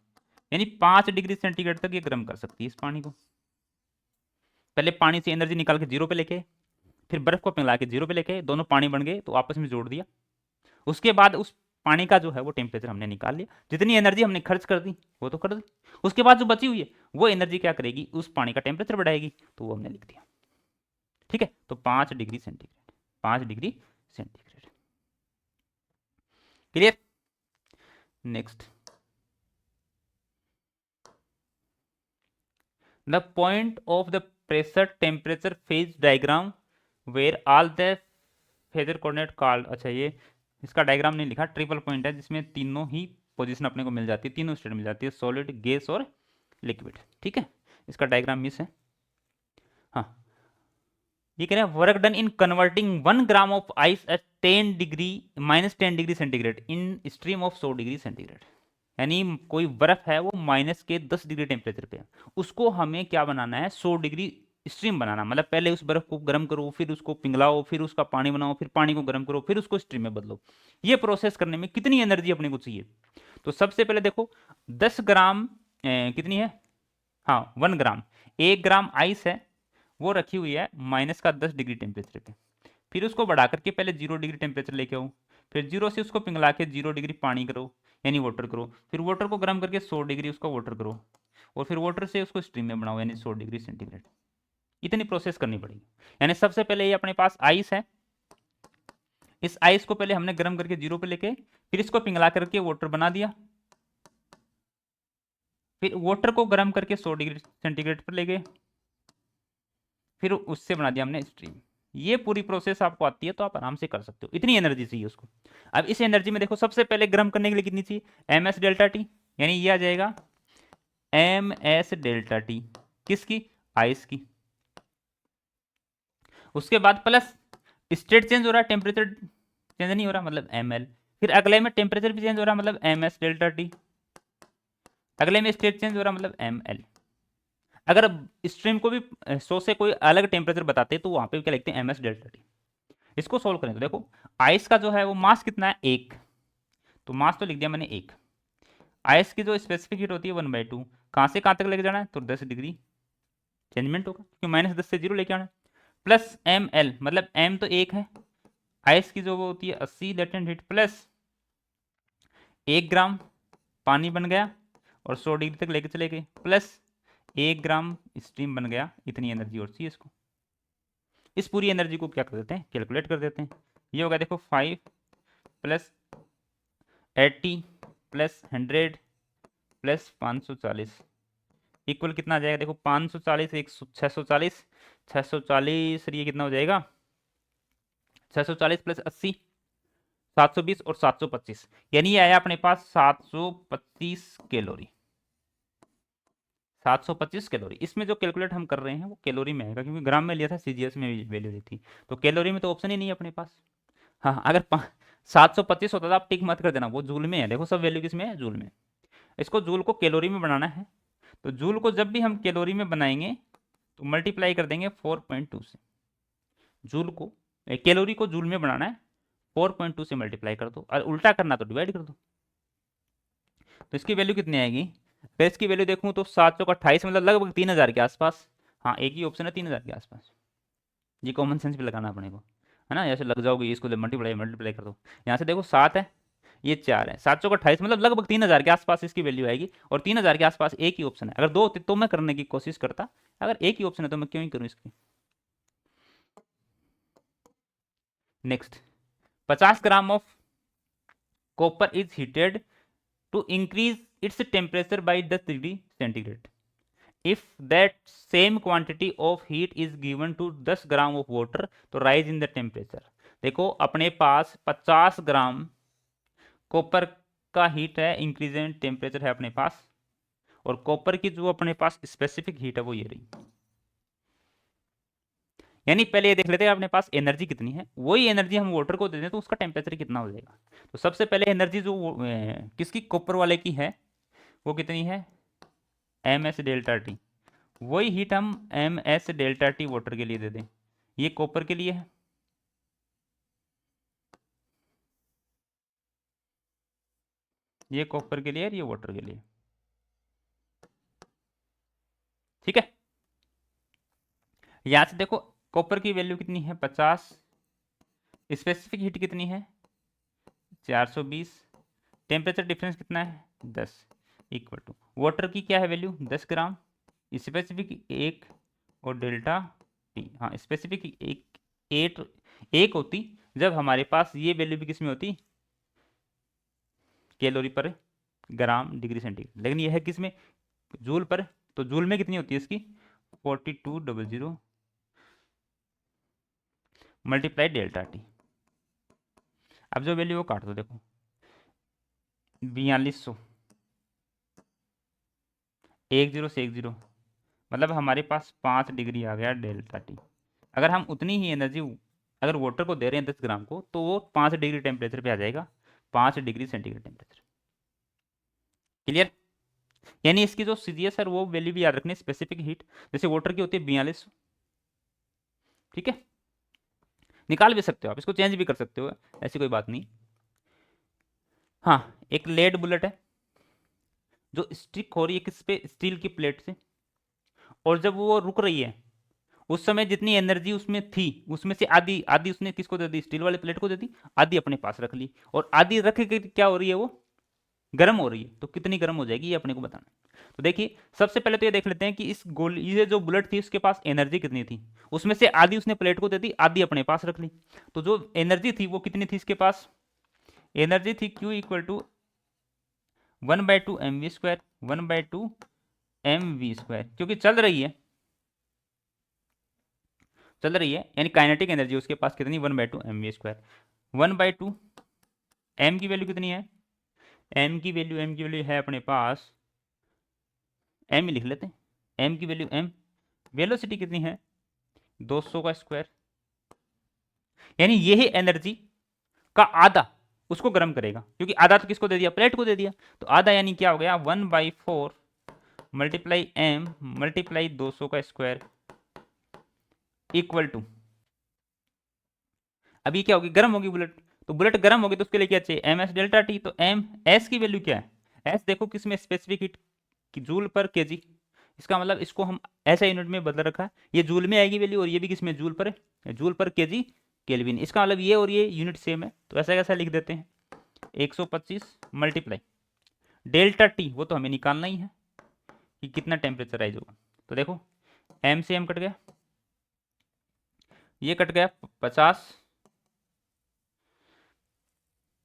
यानी 5 डिग्री सेंटीग्रेड तक ये गर्म कर सकती है इस पानी को। पहले पानी से एनर्जी निकाल के 0 पे लेके, फिर बर्फ को पिघला के 0 पे लेके, दोनों पानी बन गए तो आपस में जोड़ दिया। उसके बाद उस पानी का जो है वो टेम्परेचर हमने निकाल लिया, जितनी एनर्जी हमने खर्च कर दी वो तो कर दी। उसके बाद जो बची हुई है वो एनर्जी क्या करेगी, उस पानी का टेम्परेचर बढ़ाएगी, तो वो हमने लिख दिया। ठीक है, तो 5 degree centigrade, 5 degree centigrade. Clear. Next, the point of the pressure temperature phase diagram where all the phases coordinate called. अच्छा, ये इसका डायग्राम नहीं लिखा, ट्रिपल पॉइंट है जिसमें तीनों ही पोजीशन अपने को मिल जाती है, तीनों स्टेट मिल जाती है, सॉलिड, गैस और लिक्विड। ठीक है, इसका डायग्राम मिस है। हाँ, ये कह रहे हैं work done in converting 1 gram of ice eight 10 degree -10 degree centigrade in stream of 100 degree centigrade. यानी कोई बर्फ है वो माइनस के 10 डिग्री टेम्परेचर पे है, उसको हमें क्या बनाना है, 100 डिग्री स्ट्रीम बनाना। मतलब पहले उस बर्फ को गर्म करो, फिर उसको पिघलाओ, फिर उसका पानी बनाओ, फिर पानी को गर्म करो, फिर उसको स्ट्रीम में बदलो। ये प्रोसेस करने में कितनी एनर्जी अपने को चाहिए, तो सबसे पहले देखो 10 ग्राम कितनी है, हाँ 1 ग्राम, 1 ग्राम आइस है वो रखी हुई है माइनस का 10 डिग्री टेम्परेचर पे। फिर उसको बढ़ा करके पहले 0 डिग्री टेम्परेचर लेके आओ, फिर 0 से उसको पिघला के 0 डिग्री पानी करो, यानी वाटर करो, फिर वाटर को गर्म करके 100 डिग्री उसका वाटर करो, और फिर वाटर से उसको स्ट्रीम में बनाओ, यानी 100 डिग्री सेंटीग्रेड। इतनी प्रोसेस करनी पड़ेगी। यानी सबसे पहले ये अपने पास आइस है, इस आइस को पहले हमने गर्म करके 0 पे लेके, फिर इसको पिघला करके वाटर बना दिया, फिर वाटर को गर्म करके 100 डिग्री सेंटीग्रेड पर ले गए, फिर उससे बना दिया हमने स्ट्रीम। ये पूरी प्रोसेस आपको आती है तो आप आराम से कर सकते हो, इतनी एनर्जी चाहिए उसको। अब इस एनर्जी में देखो सबसे पहले गर्म करने के लिए कितनी चाहिए, एम एस डेल्टा टी, यानी ये आ जाएगा एम एस डेल्टा टी, किसकी, आइस की। उसके बाद प्लस स्टेट चेंज हो रहा है, टेम्परेचर चेंज नहीं हो रहा, मतलब एम एल। फिर अगले में टेम्परेचर भी चेंज हो रहा है, मतलब एम एस डेल्टा टी। अगले में स्टेट चेंज हो रहा है, मतलब एम एल। अगर स्ट्रीम को भी 100 से कोई अलग टेम्परेचर बताते तो वहां पे क्या लिखते हैं, एम एस डेल्टा टी। इसको सोल्व करें तो देखो आइस का जो है वो मास कितना है, 1, तो मास तो लिख दिया मैंने 1। आइस की जो स्पेसिफिक हीट होती है 1/2, कहाँ से कहाँ तक लेके जाना है, तो 10 डिग्री चेंजमेंट होगा, क्योंकि -10 से 0 लेके आना है। प्लस एम एल, मतलब एम तो 1 है, आइस की जो वो होती है 80 लेटेंट हीट, प्लस 1 ग्राम पानी बन गया और 100 डिग्री तक लेके चले गए, प्लस 1 ग्राम स्टीम बन गया। इतनी एनर्जी और चाहिए इसको। इस पूरी एनर्जी को क्या कर देते हैं, कैलकुलेट कर देते हैं। ये होगा देखो 5 प्लस 80 प्लस 100 प्लस 540 इक्वल कितना आ जाएगा, देखो 540 640, 640 ये कितना हो जाएगा, 640 प्लस 80 720 और 725, यानी ये आया अपने पास 725 कैलोरी। 725 कैलोरी। इसमें जो कैलकुलेट हम कर रहे हैं वो कैलोरी में आएगा, क्योंकि ग्राम में लिया था, सीजीएस में वैल्यू ली थी, तो कैलोरी में तो ऑप्शन ही नहीं है अपने पास। हाँ, अगर 725 होता था, आप टिक मत कर देना, वो जूल में है। देखो सब वैल्यू किस में है, जूल में। इसको जूल को कैलोरी में बनाना है, तो जूल को जब भी हम कैलोरी में बनाएंगे तो मल्टीप्लाई कर देंगे 4.2 से। जूल को कैलोरी को जूल में बनाना है, 4.2 से मल्टीप्लाई कर दो, और उल्टा करना तो डिवाइड कर दो। तो इसकी वैल्यू कितनी आएगी, फिर इसकी वैल्यू देखूँ तो 7 चौक 28, मतलब लगभग 3000 के आसपास। हाँ, एक ही ऑप्शन है 3000 के आसपास। ये कॉमन सेंस भी लगाना अपने को। है ना, ऐसे लग जाओगे, इसको मल्टीप्लाई मल्टीप्लाई कर दो। यहाँ से देखो 7 है, ये 4 है, 7 चौक 28, मतलब लगभग 3000 के आसपास इसकी वैल्यू आएगी। और 3000 के आसपास एक ही ऑप्शन है, अगर दो होते तो मैं करने की कोशिश करता, अगर एक ही ऑप्शन है तो मैं क्यों ही करूँ इसकी। Next, 50 gram of copper is heated to increase its temperature by 10 degree centigrade. If that same quantity of heat is given to 10 gram of water to rise in the temperature. देखो अपने पास 50 ग्राम कॉपर का heat है, increase in temperature है अपने पास, और copper की जो अपने पास स्पेसिफिक हीट है वो ये रही। यानी पहले ये देख लेते हैं अपने पास एनर्जी कितनी है, वही एनर्जी हम वाटर को दे दें तो उसका टेम्परेचर कितना हो जाएगा। तो सबसे पहले एनर्जी जो किसकी, कॉपर वाले की है, वो कितनी है, एम एस डेल्टा टी। वही हीट हम M S delta T water के लिए दे दें, ये कॉपर के लिए है, ये कॉपर के लिए और ये वाटर के लिए। ठीक है, यहां से देखो कॉपर की वैल्यू कितनी है 50, स्पेसिफिक हीट कितनी है 420, टेम्परेचर डिफरेंस कितना है 10, इक्वल टू वाटर की क्या है वैल्यू 10 ग्राम, स्पेसिफिक 1 और डेल्टा टी। हाँ स्पेसिफिक एक होती जब हमारे पास ये वैल्यू भी किस में होती, कैलोरी पर ग्राम डिग्री सेंटीग्रेड, लेकिन यह है किस में, जूल पर। तो जूल में कितनी होती है इसकी 4200 मल्टीप्लाई डेल्टा टी। अब जो वैल्यू वो काट दो, देखो 4200, 10 से 10, मतलब हमारे पास 5 डिग्री आ गया डेल्टा टी। अगर हम उतनी ही एनर्जी अगर वाटर को दे रहे हैं 10 ग्राम को, तो वो 5 डिग्री टेम्परेचर पे आ जाएगा, 5 डिग्री सेंटीग्रेड टेम्परेचर। क्लियर। यानी इसकी जो सीजीएस है वो वैल्यू भी याद रखनी, स्पेसिफिक हीट जैसे वाटर की होती है 4200। ठीक है, निकाल भी सकते हो आप, इसको चेंज भी कर सकते हो, ऐसी कोई बात नहीं। हाँ, एक लेड बुलेट है जो स्टिक हो रही है किस पे, स्टील की प्लेट से, और जब वो रुक रही है उस समय जितनी एनर्जी उसमें थी उसमें से आधी आधी उसने किसको दे दी, स्टील वाले प्लेट को दे दी, आधी अपने पास रख ली, और आधी रख के क्या हो रही है वो गर्म हो रही है, तो कितनी गर्म हो जाएगी ये अपने को बताना। तो देखिए सबसे पहले तो ये देख लेते हैं कि इस गोल ये जो बुलेट थी उसके पास एनर्जी कितनी थी, उसमें से आधी उसने प्लेट को दे दी, आधी अपने पास रख ली। तो जो एनर्जी थी वो कितनी थी इसके पास, एनर्जी थी Q equal to 1/2 mv², 1/2 mv², क्योंकि चल रही है यानी काइनेटिक एनर्जी उसके पास कितनी 1/2 mv²। 1/2 m की वैल्यू कितनी है, m की वैल्यू है अपने पास, m ही लिख लेते हैं, m की वैल्यू m, वेलोसिटी कितनी है 200 का स्क्वायर, यानी यही एनर्जी का आधा उसको गर्म करेगा, क्योंकि आधा तो किसको दे दिया, प्लेट को दे दिया। तो आधा यानी क्या हो गया 1/4 मल्टीप्लाई m मल्टीप्लाई 200 का स्क्वायर इक्वल टू, अभी क्या होगी, गर्म होगी बुलेट। तो बुलेट गर्म होगी तो उसके लिए क्या चाहिए, एम एस डेल्टा टी। तो एम एस की वैल्यू क्या है, एस देखो किसमें, स्पेसिफिक हीट की जूल पर केजी, इसका मतलब इसको हम ऐसा यूनिट में बदल रखा है, ये जूल में आएगी वैल्यू और ये भी किसमें, जूल पर केजी केल्विन। इसका मतलब ये और ये यूनिट सेम है, तो ऐसा कैसा लिख देते हैं 125 मल्टीप्लाई डेल्टा टी, वो तो हमें निकालना ही है कि कितना टेम्परेचर राइज होगा। तो देखो एम से एम कट गया, ये कट गया 50,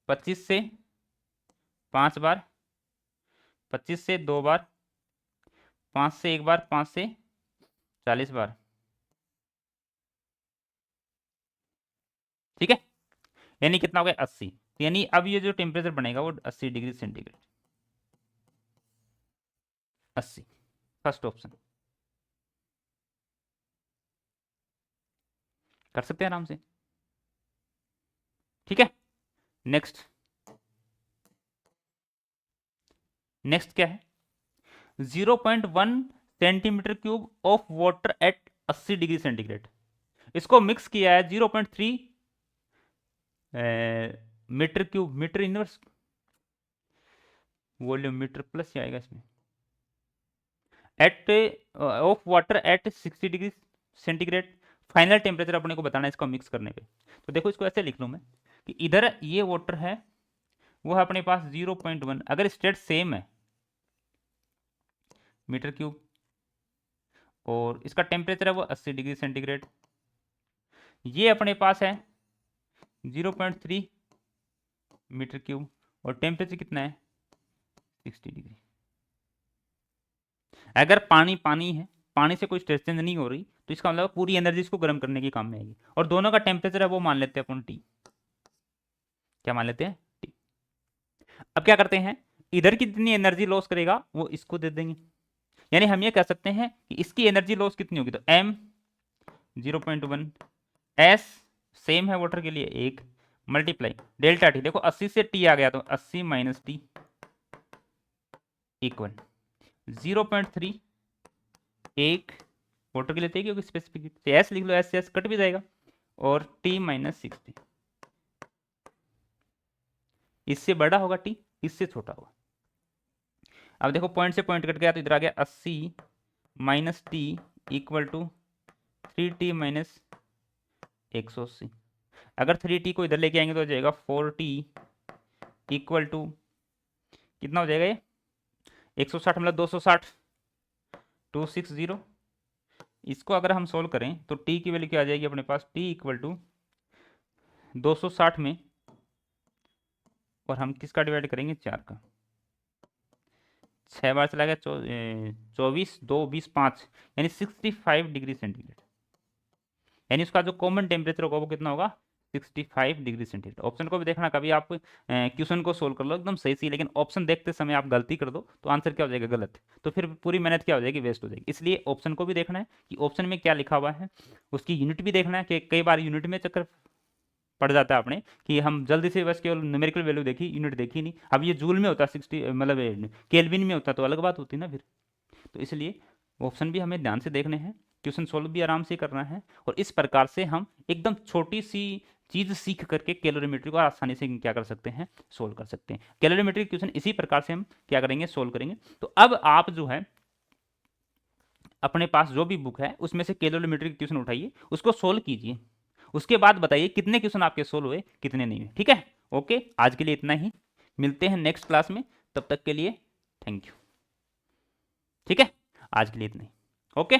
25 से 5 बार, 25 से 2 बार, 5 से 1 बार, 5 से 40 बार। ठीक है, यानी कितना हो गया 80। यानी अब ये जो टेम्परेचर बनेगा वो 80 डिग्री सेंटीग्रेड, 80, फर्स्ट ऑप्शन कर सकते हैं आराम से। ठीक है, नेक्स्ट, नेक्स्ट क्या है, 0.1 centimetre cube of water at 80 degree centigrade, इसको मिक्स किया है 0.3 metre cube, metre inverse volume, metre plus आएगा इसमें, at of water at 60 degree centigrade final temperature अपने को बताना है इसको मिक्स करने पे। तो देखो इसको ऐसे लिख लूँ मैं कि इधर ये वाटर है वो है अपने पास 0.1, अगर स्टेट सेम है मीटर क्यूब, और इसका टेम्परेचर है वो 80 डिग्री सेंटीग्रेड, ये अपने पास है 0.3 मीटर क्यूब, और टेम्परेचर कितना है 60 डिग्री। अगर पानी पानी है, पानी से कोई स्ट्रेस चेंज नहीं हो रही, तो इसका मतलब पूरी एनर्जी इसको गर्म करने के काम में आएगी। और दोनों का टेम्परेचर है वो मान लेते हैं अपन टी, क्या मान लेते हैं टी। अब क्या करते हैं, इधर की जितनी एनर्जी लॉस करेगा वो इसको दे देंगे, यानी हम ये कह सकते हैं कि इसकी एनर्जी लॉस कितनी होगी, तो m 0.1, s सेम है वाटर के लिए 1, मल्टीप्लाई डेल्टा टी, देखो 80 से टी आ गया तो 80 माइनस टी इक्वल 0.3, 1 वाटर के लिए चाहिए क्योंकि स्पेसिफिक हीट, एस लिख लो, एस से एस कट भी जाएगा, और टी माइनस 60, इससे बड़ा होगा टी, इससे छोटा होगा। अब देखो पॉइंट से पॉइंट कट गया तो इधर आ गया 80 minus T equal to 3t minus 180। अगर 3t को इधर लेके आएंगे तो हो जाएगा 4t इक्वल टू कितना हो जाएगा ये 160 मतलब 260, 260। इसको अगर हम सोल्व करें तो t की वैल्यू क्या आ जाएगी अपने पास, t इक्वल टू 260 में, और हम किसका डिवाइड करेंगे 4 का, 6 बार चला गया 24, 2 20 5, यानी 65 डिग्री सेंटीग्रेड, यानी उसका जो कॉमन टेम्परेचर होगा वो कितना होगा 65 डिग्री सेंटीग्रेड। ऑप्शन को भी देखना, कभी आप क्वेश्चन को सोल्व कर लो एकदम सही सी, लेकिन ऑप्शन देखते समय आप गलती कर दो तो आंसर क्या हो जाएगा गलत, तो फिर पूरी मेहनत क्या हो जाएगी वेस्ट हो जाएगी। इसलिए ऑप्शन को भी देखना है कि ऑप्शन में क्या लिखा हुआ है, उसकी यूनिट भी देखना है कि कई बार यूनिट में चक्कर पड़ जाता है अपने कि हम जल्दी से बस केवल न्यूमेरिकल वैल्यू देखी, यूनिट देखी नहीं। अब ये जूल में होता 60 मतलब केल्विन में होता तो अलग बात होती ना फिर। तो इसलिए ऑप्शन भी हमें ध्यान से देखने हैं, क्वेश्चन सोल्व भी आराम से करना है, और इस प्रकार से हम एकदम छोटी सी चीज सीख करके कैलोरीमेट्री को आसानी से क्या कर सकते हैं, सोल्व कर सकते हैं। कैलोरीमेट्री क्वेश्चन इसी प्रकार से हम क्या करेंगे, सोल्व करेंगे। तो अब आप जो है अपने पास जो भी बुक है उसमें से कैलोरीमेट्री क्वेश्चन उठाइए, उसको सोल्व कीजिए, उसके बाद बताइए कितने क्वेश्चन आपके सोल्व हुए कितने नहीं हुए। ठीक है, ओके, आज के लिए इतना ही, मिलते हैं नेक्स्ट क्लास में, तब तक के लिए थैंक यू। ठीक है, आज के लिए इतना ही, ओके।